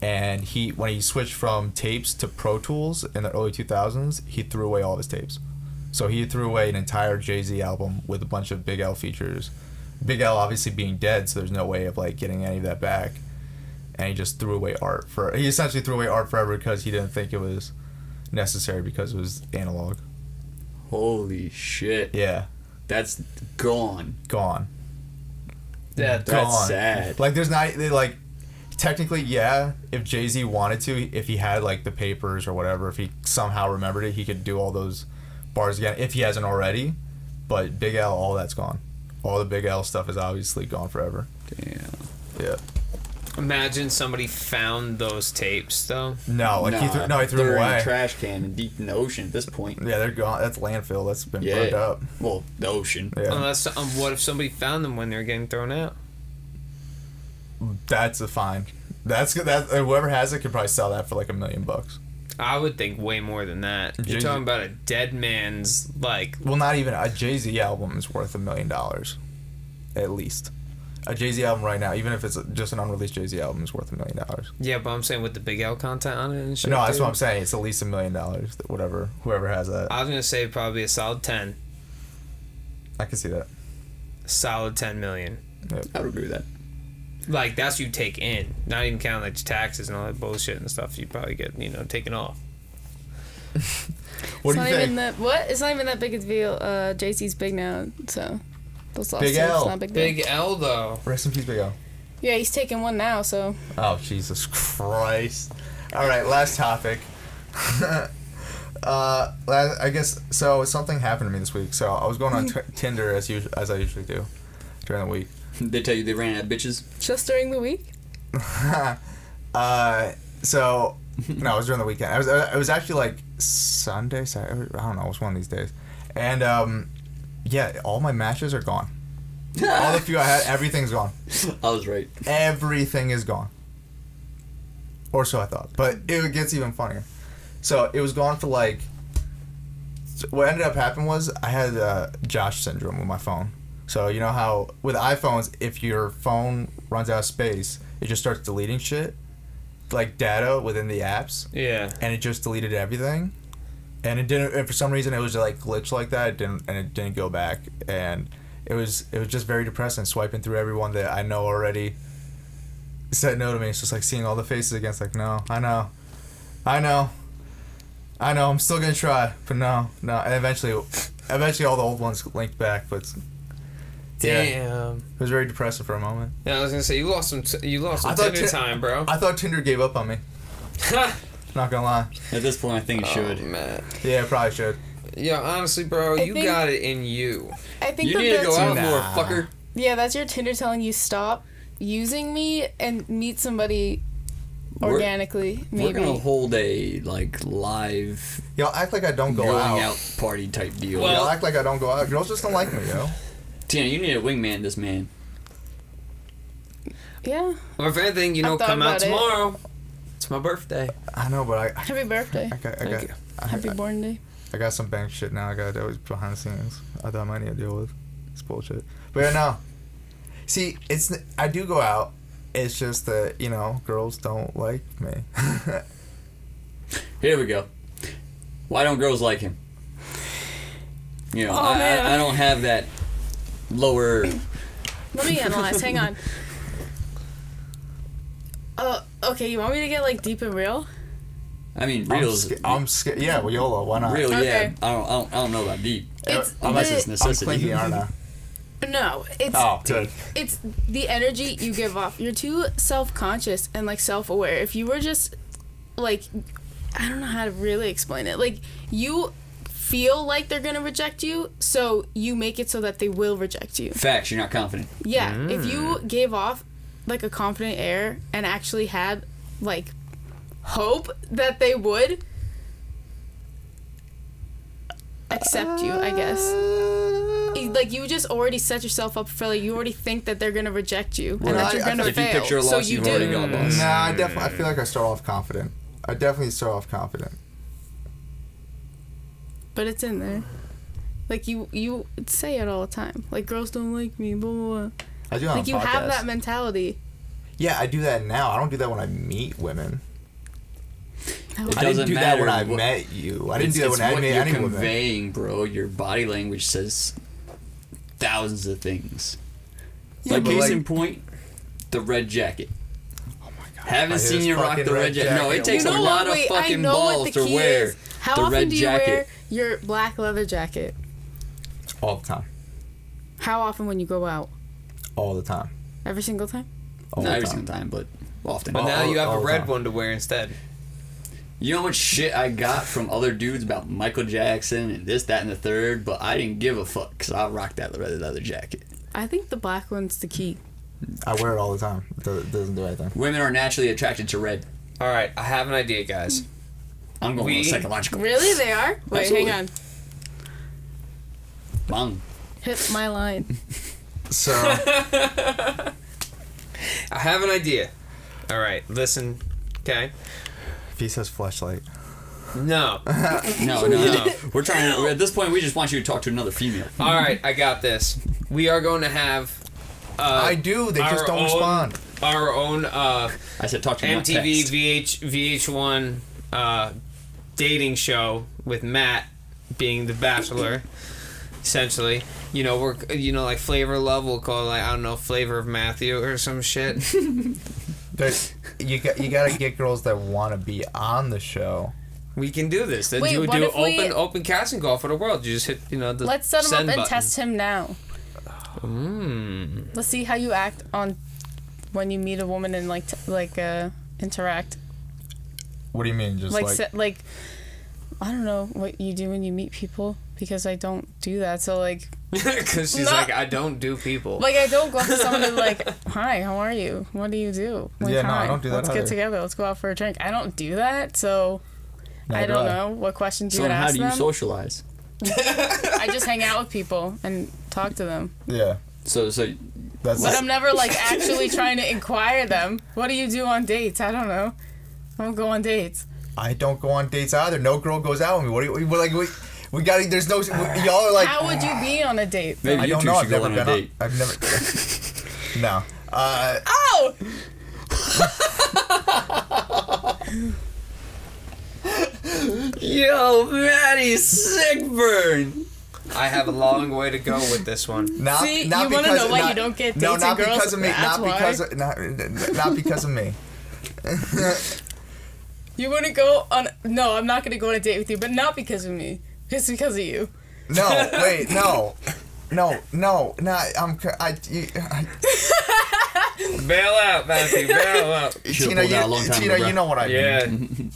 [SPEAKER 2] And when he switched from tapes to Pro Tools in the early 2000s, he threw away all of his tapes. So he threw away an entire Jay-Z album with a bunch of Big L features. Big L obviously being dead, so there's no way of like getting any of that back. And he just threw away art he essentially threw away art forever because he didn't think it was necessary because it was analog."
[SPEAKER 1] Holy shit.
[SPEAKER 2] Yeah.
[SPEAKER 1] That's gone.
[SPEAKER 2] Gone.
[SPEAKER 1] That's sad.
[SPEAKER 2] Like there's not like technically, yeah, if Jay-Z wanted to, if he had like the papers or whatever, if he somehow remembered it, he could do all those bars again if he hasn't already. But Big L, all that's gone. All the Big L stuff is obviously gone forever.
[SPEAKER 1] Damn.
[SPEAKER 2] Yeah.
[SPEAKER 3] Imagine somebody found those tapes, though.
[SPEAKER 2] No, like he threw them away.
[SPEAKER 1] They're in a trash can and deep in the ocean at this point.
[SPEAKER 2] Yeah, they're gone. That's landfill. That's been burned up.
[SPEAKER 1] Well, the ocean.
[SPEAKER 2] Yeah.
[SPEAKER 3] Unless, what if somebody found them when they were getting thrown out?
[SPEAKER 2] That's a fine. That's good. That whoever has it could probably sell that for like $1 million.
[SPEAKER 3] I would think way more than that. You're talking about a dead man's like.
[SPEAKER 2] Well, not even a Jay-Z album is worth $1 million, at least. A Jay-Z album right now, even if it's just an unreleased Jay-Z album, is worth $1 million.
[SPEAKER 3] Yeah, but I'm saying with the Big L content on it and shit.
[SPEAKER 2] No, that's what I'm saying. It's at least $1 million. Whoever has that.
[SPEAKER 3] I was gonna say probably a solid 10.
[SPEAKER 2] I can see that.
[SPEAKER 3] Solid 10 million.
[SPEAKER 2] Yep.
[SPEAKER 1] I would agree with that.
[SPEAKER 3] Like that's you take in, not even counting like taxes and all that bullshit and stuff. You probably get taken off.
[SPEAKER 2] What do you think?
[SPEAKER 4] It's not even that big a deal. Jay-Z's big now, so those lawsuits
[SPEAKER 2] Big L.
[SPEAKER 4] not big deal.
[SPEAKER 3] Big L though.
[SPEAKER 2] Rest in peace, Big L.
[SPEAKER 4] Yeah, he's taking one now, so.
[SPEAKER 2] Oh Jesus Christ! All right, last topic. I guess so. Something happened to me this week. So I was going on Tinder as I usually do during the week.
[SPEAKER 1] They tell you they ran out of bitches?
[SPEAKER 4] Just during the week?
[SPEAKER 2] So, no, it was during the weekend. It was actually like Sunday, Saturday, I don't know, it was one of these days. And, yeah, all my matches are gone. All the few I had, everything's gone.
[SPEAKER 1] I was right.
[SPEAKER 2] Everything is gone. Or so I thought. But it gets even funnier. So, it was gone for like... What ended up happening was I had Josh syndrome with my phone. So, you know how with iPhones, if your phone runs out of space, it just starts deleting shit, like data within the apps.
[SPEAKER 3] Yeah.
[SPEAKER 2] And it just deleted everything. And it didn't, and for some reason, it was like glitch like that. It didn't go back. And it was just very depressing, swiping through everyone that I know already said no to me. It's just like seeing all the faces against, like, no, I know, I'm still going to try, but no. And eventually all the old ones linked back, but...
[SPEAKER 3] Damn.
[SPEAKER 2] Yeah. It was very depressing for a moment.
[SPEAKER 3] Yeah, I was gonna say you lost some Tinder time, bro.
[SPEAKER 2] I thought Tinder gave up on me. Not gonna lie.
[SPEAKER 1] At this point, I think it should.
[SPEAKER 3] Man.
[SPEAKER 2] Yeah, it probably should.
[SPEAKER 3] Yeah, honestly, bro, you got it in you.
[SPEAKER 4] I think
[SPEAKER 1] you need to go out more, fucker.
[SPEAKER 4] Yeah, that's your Tinder telling you stop using me and meet somebody organically. Maybe
[SPEAKER 1] we're gonna hold a live.
[SPEAKER 2] Yo, act like I don't go out
[SPEAKER 1] party type deal.
[SPEAKER 2] Well, act like I don't go out. Girls just don't like me, yo.
[SPEAKER 1] Tina, you need a wingman, this man.
[SPEAKER 4] Yeah.
[SPEAKER 3] Or if anything, come out tomorrow. It's my birthday.
[SPEAKER 2] I know, but
[SPEAKER 4] Happy birthday. Happy born day.
[SPEAKER 2] I got some bank shit now I gotta do behind the scenes. I thought I might need to deal with. It's bullshit. But yeah, no. See, I do go out. It's just that, girls don't like me.
[SPEAKER 1] Here we go. Why don't girls like him? You know, I don't have that lower.
[SPEAKER 4] Let me analyze. Hang on. Okay, you want me to get like deep and real?
[SPEAKER 1] I mean, reals.
[SPEAKER 2] I'm scared. Yeah, well, YOLO. Why not?
[SPEAKER 1] Real,
[SPEAKER 4] okay.
[SPEAKER 1] yeah. I don't know about deep.
[SPEAKER 2] Unless it's necessity. I'm clingy, aren't I?
[SPEAKER 4] No, it's the energy you give off. You're too self-conscious and like self-aware. If you were just like, I don't know how to really explain it. Like, you feel like they're gonna reject you, so you make it so that they will reject you.
[SPEAKER 1] Facts. You're not confident.
[SPEAKER 4] Yeah. If you gave off like a confident air and actually had like hope that they would accept you, I guess. Like, you just already set yourself up for, like, you already think that they're gonna reject you and that you're gonna fail.
[SPEAKER 1] If you picture a loss,
[SPEAKER 4] so you
[SPEAKER 1] you've already got lost.
[SPEAKER 2] Nah, I feel like I start off confident. I definitely start off confident.
[SPEAKER 4] But it's in there. Like, you say it all the time. Like, girls don't like me, blah, blah, blah.
[SPEAKER 2] I do on
[SPEAKER 4] like, you have that mentality.
[SPEAKER 2] Yeah, I do that now. I don't do that when I meet women.
[SPEAKER 1] I
[SPEAKER 2] didn't do that when I met you. I didn't do that when I met any woman. You're
[SPEAKER 1] conveying, bro. Your body language says thousands of things. Yeah, like, case in point, the red jacket. Oh my god! Haven't seen you rock the red jacket. No, it takes a lot of fucking balls to wear the red jacket.
[SPEAKER 4] How often do you wear your black leather jacket?
[SPEAKER 2] All the time.
[SPEAKER 4] How often when you go out?
[SPEAKER 2] All the time.
[SPEAKER 4] Every single time?
[SPEAKER 1] Not every single time, but often.
[SPEAKER 3] But now you have a red one to wear instead.
[SPEAKER 1] You know how much shit I got from other dudes about Michael Jackson and this, that, and the third, but I didn't give a fuck because I rocked that red leather jacket.
[SPEAKER 4] I think the black one's the key.
[SPEAKER 2] I wear it all the time. It doesn't do anything.
[SPEAKER 1] Women are naturally attracted to red.
[SPEAKER 3] All right, I have an idea, guys.
[SPEAKER 1] I'm going with psychological.
[SPEAKER 4] Really? They are? Wait,
[SPEAKER 1] Absolutely.
[SPEAKER 4] hang on.
[SPEAKER 1] Bang.
[SPEAKER 4] Hit my line.
[SPEAKER 2] So.
[SPEAKER 3] I have an idea. All right, listen, okay?
[SPEAKER 2] If he says fleshlight.
[SPEAKER 3] No.
[SPEAKER 1] No. We're trying to, at this point, we just want you to talk to another female.
[SPEAKER 3] All right, I got this. We are going to have...
[SPEAKER 2] I do. They just don't respond.
[SPEAKER 3] Our own... I
[SPEAKER 1] said talk to
[SPEAKER 3] MTV VH1 dating show with Matt being the bachelor, essentially. You know, we're like Flavor of Love. We'll call it, like, I don't know, Flavor of Matthew or some shit.
[SPEAKER 2] You gotta get girls that want to be on the show.
[SPEAKER 3] We can do this. Then you do open casting call for the world. You just hit the
[SPEAKER 4] let's set him up and
[SPEAKER 3] button.
[SPEAKER 4] test him now. Let's see how you act on when you meet a woman and interact.
[SPEAKER 2] What do you mean? Just
[SPEAKER 4] like I don't know what you do when you meet people, because I don't do that. So like,
[SPEAKER 3] because she's like, I don't do people.
[SPEAKER 4] Like, I don't go up to someone and like, hi, how are you? What do you do? Like,
[SPEAKER 2] no, I don't do that.
[SPEAKER 4] Let's get together. Let's go out for a drink. I don't do that. So I don't know what questions you would ask them.
[SPEAKER 1] So how do you socialize?
[SPEAKER 4] I just hang out with people and talk to them.
[SPEAKER 2] Yeah.
[SPEAKER 1] So
[SPEAKER 4] but I'm never like actually trying to inquire them. What do you do on dates? I don't know. I don't go on dates.
[SPEAKER 2] I don't go on dates either. No girl goes out with me. What do you like? We got. There's no. Y'all are like.
[SPEAKER 4] How would you be on a date?
[SPEAKER 1] Maybe
[SPEAKER 2] I don't know. I've never been on a date. I've never. No.
[SPEAKER 4] Oh.
[SPEAKER 1] Yo, Maddie's sick burn.
[SPEAKER 3] I have a long way to go with this one.
[SPEAKER 2] Not
[SPEAKER 4] you want to know why you don't get dates
[SPEAKER 2] no, not
[SPEAKER 4] with girls?
[SPEAKER 2] Because of me. Not because of me.
[SPEAKER 4] You want to go on? No, I'm not going to go on a date with you, but not because of me. It's because of you.
[SPEAKER 2] No, wait, no. Bail
[SPEAKER 3] out, Matthew. Bail out.
[SPEAKER 2] Tina, you know what I mean.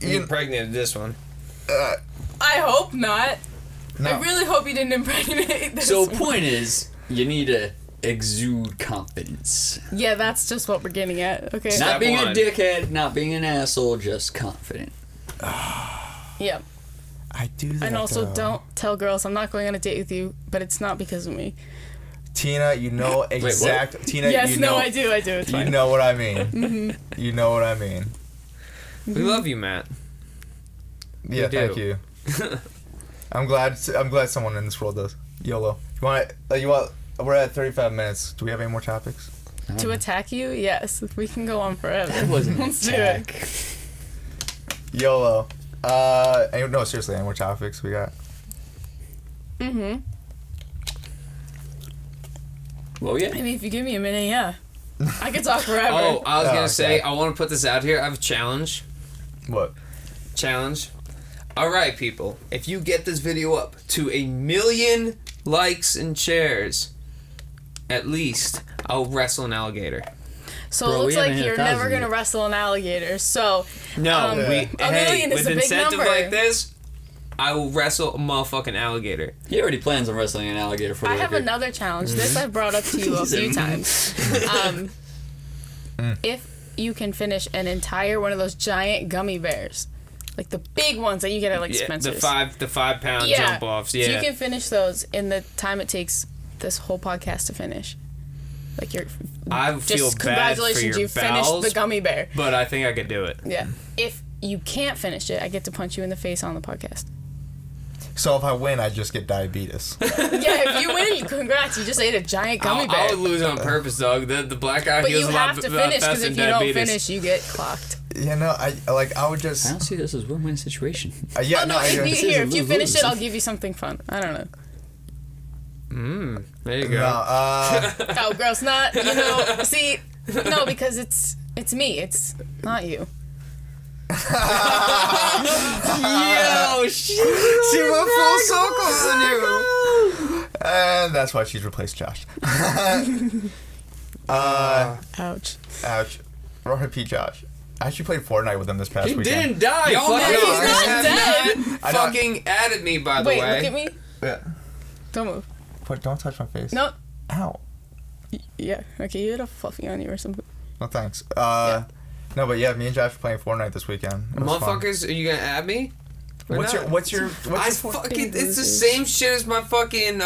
[SPEAKER 3] Yeah. You impregnated this one.
[SPEAKER 4] I hope not.
[SPEAKER 2] No.
[SPEAKER 4] I really hope you didn't impregnate this
[SPEAKER 1] So
[SPEAKER 4] one.
[SPEAKER 1] point is, you need to exude confidence.
[SPEAKER 4] Yeah, that's just what we're getting at. Okay.
[SPEAKER 1] Not being a dickhead, not being an asshole, just confident.
[SPEAKER 4] Yeah.
[SPEAKER 2] I do that.
[SPEAKER 4] And also, don't tell girls I'm not going on a date with you, but it's not because of me.
[SPEAKER 2] Tina, you know exact.
[SPEAKER 1] Wait,
[SPEAKER 2] Tina,
[SPEAKER 4] yes,
[SPEAKER 2] you know.
[SPEAKER 4] I do. It's fine.
[SPEAKER 2] You know what I mean. Mm-hmm. You know what I mean.
[SPEAKER 3] We love you, Matt.
[SPEAKER 2] Yeah, thank you. I'm glad someone in this world does. YOLO. You want? We're at 35 minutes. Do we have any more topics?
[SPEAKER 4] To attack you? Yes. We can go on forever.
[SPEAKER 1] That wasn't an attack.
[SPEAKER 2] YOLO. No, seriously, any more topics we got?
[SPEAKER 4] Mm-hmm.
[SPEAKER 1] Well, yeah.
[SPEAKER 4] I mean, if you give me a minute, yeah. I could talk forever.
[SPEAKER 3] Oh, I was going to say, I want to put this out here. I have a challenge.
[SPEAKER 2] What?
[SPEAKER 3] Challenge. Alright, people. If you get this video up to 1 million likes and shares, at least, I'll wrestle an alligator.
[SPEAKER 4] So it looks like you're never going to wrestle an alligator. So,
[SPEAKER 3] no,
[SPEAKER 4] $1 million is a big
[SPEAKER 3] incentive
[SPEAKER 4] number.
[SPEAKER 3] like this, I will wrestle a motherfucking alligator.
[SPEAKER 1] He already plans on wrestling an alligator for the
[SPEAKER 4] I have
[SPEAKER 1] record.
[SPEAKER 4] another challenge. This I've brought up to you a few times. If you can finish an entire one of those giant gummy bears, like the big ones that you get at like Spencer's.
[SPEAKER 3] The 5 pound jump offs. Yeah.
[SPEAKER 4] So you can finish those in the time it takes this whole podcast to finish. Like
[SPEAKER 3] I feel bad for your
[SPEAKER 4] you finished the gummy bear.
[SPEAKER 3] But I think I could do it.
[SPEAKER 4] Yeah. If you can't finish it, I get to punch you in the face on the podcast.
[SPEAKER 2] So if I win, I just get diabetes.
[SPEAKER 4] Yeah, if you win, congrats. You just ate a giant gummy bear.
[SPEAKER 3] I would lose on purpose, dog. The black guy
[SPEAKER 4] but
[SPEAKER 3] heals a lot.
[SPEAKER 4] But you have to finish, because if you don't finish, you get clocked.
[SPEAKER 2] Yeah, no, I would just...
[SPEAKER 1] I don't see this as a win-win situation.
[SPEAKER 2] Yeah,
[SPEAKER 4] if you finish it, I'll give you something fun. I don't know.
[SPEAKER 3] There you go.
[SPEAKER 2] No,
[SPEAKER 4] oh, gross. Not, see, no, because it's me. It's not you.
[SPEAKER 2] Yo, she went full circle on you. And that's why she's replaced Josh.
[SPEAKER 4] Ouch.
[SPEAKER 2] R.I.P. Josh. I actually played Fortnite with him this past weekend.
[SPEAKER 3] He didn't die.
[SPEAKER 4] He's not dead.
[SPEAKER 3] Fucking added me, by the way.
[SPEAKER 4] Wait, look at me.
[SPEAKER 2] Yeah.
[SPEAKER 4] Don't move.
[SPEAKER 2] Don't touch my face.
[SPEAKER 4] No.
[SPEAKER 2] Ow.
[SPEAKER 4] Yeah. Okay, you had a fluffy on you or something.
[SPEAKER 2] No, thanks. No, but yeah, me and Josh were playing Fortnite this weekend.
[SPEAKER 3] Motherfuckers, are you gonna add me?
[SPEAKER 2] What's your
[SPEAKER 3] fucking, it's the same shit as my fucking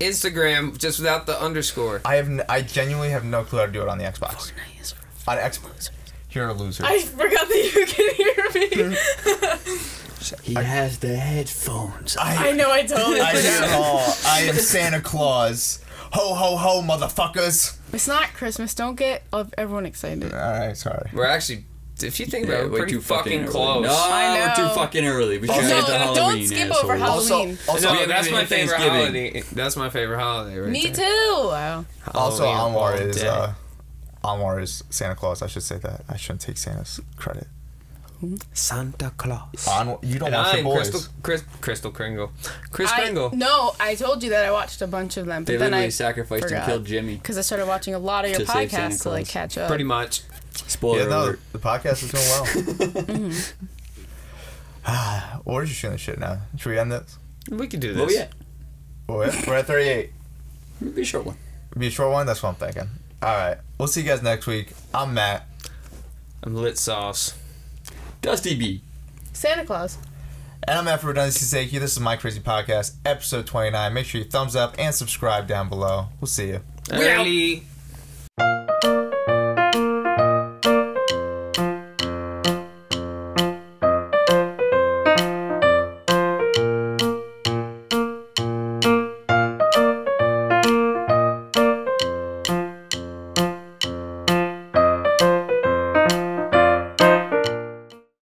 [SPEAKER 3] Instagram, just without the underscore.
[SPEAKER 2] I genuinely have no clue how to do it on the Xbox.
[SPEAKER 4] Fortnite is
[SPEAKER 2] on Xbox. You're a loser.
[SPEAKER 4] I forgot that you can hear me.
[SPEAKER 1] He has the headphones.
[SPEAKER 4] I know, I totally forgot.
[SPEAKER 2] I am Santa Claus. Ho, ho, ho, motherfuckers.
[SPEAKER 4] It's not Christmas. Don't get everyone excited.
[SPEAKER 2] Alright, sorry.
[SPEAKER 3] We're actually, if you think about it, we're pretty fucking close.
[SPEAKER 1] No, we're too fucking early. We should get to Halloween.
[SPEAKER 4] Don't skip over Halloween.
[SPEAKER 2] Also,
[SPEAKER 3] no, that's my favorite holiday. That's my favorite holiday right
[SPEAKER 4] Me
[SPEAKER 3] there.
[SPEAKER 4] too. Wow.
[SPEAKER 2] Also, Anwar is Santa Claus. I should say that. I shouldn't take Santa's credit.
[SPEAKER 3] Santa Claus.
[SPEAKER 2] You don't watch the boys.
[SPEAKER 3] Crystal Kringle. Chris Kringle.
[SPEAKER 4] No, I told you that I watched a bunch of them, but then I
[SPEAKER 1] sacrificed and killed Jimmy.
[SPEAKER 4] Because I started watching a lot of your podcasts to like catch up.
[SPEAKER 3] Pretty much.
[SPEAKER 1] Spoiler alert.
[SPEAKER 2] The podcast is doing well. We're just shooting shit now. Should we end this?
[SPEAKER 3] We can do this.
[SPEAKER 1] Oh, yeah.
[SPEAKER 2] We're at 38.
[SPEAKER 1] It'll be a short one.
[SPEAKER 2] Be a short one? That's what I'm thinking. Alright. We'll see you guys next week. I'm Matt.
[SPEAKER 3] I'm Lit Sauce.
[SPEAKER 1] Dusty B.
[SPEAKER 4] Santa Claus.
[SPEAKER 2] And I'm Matt for redundancy's sake. This is My Crazy Podcast, episode 29. Make sure you thumbs up and subscribe down below. We'll see you.
[SPEAKER 3] Early.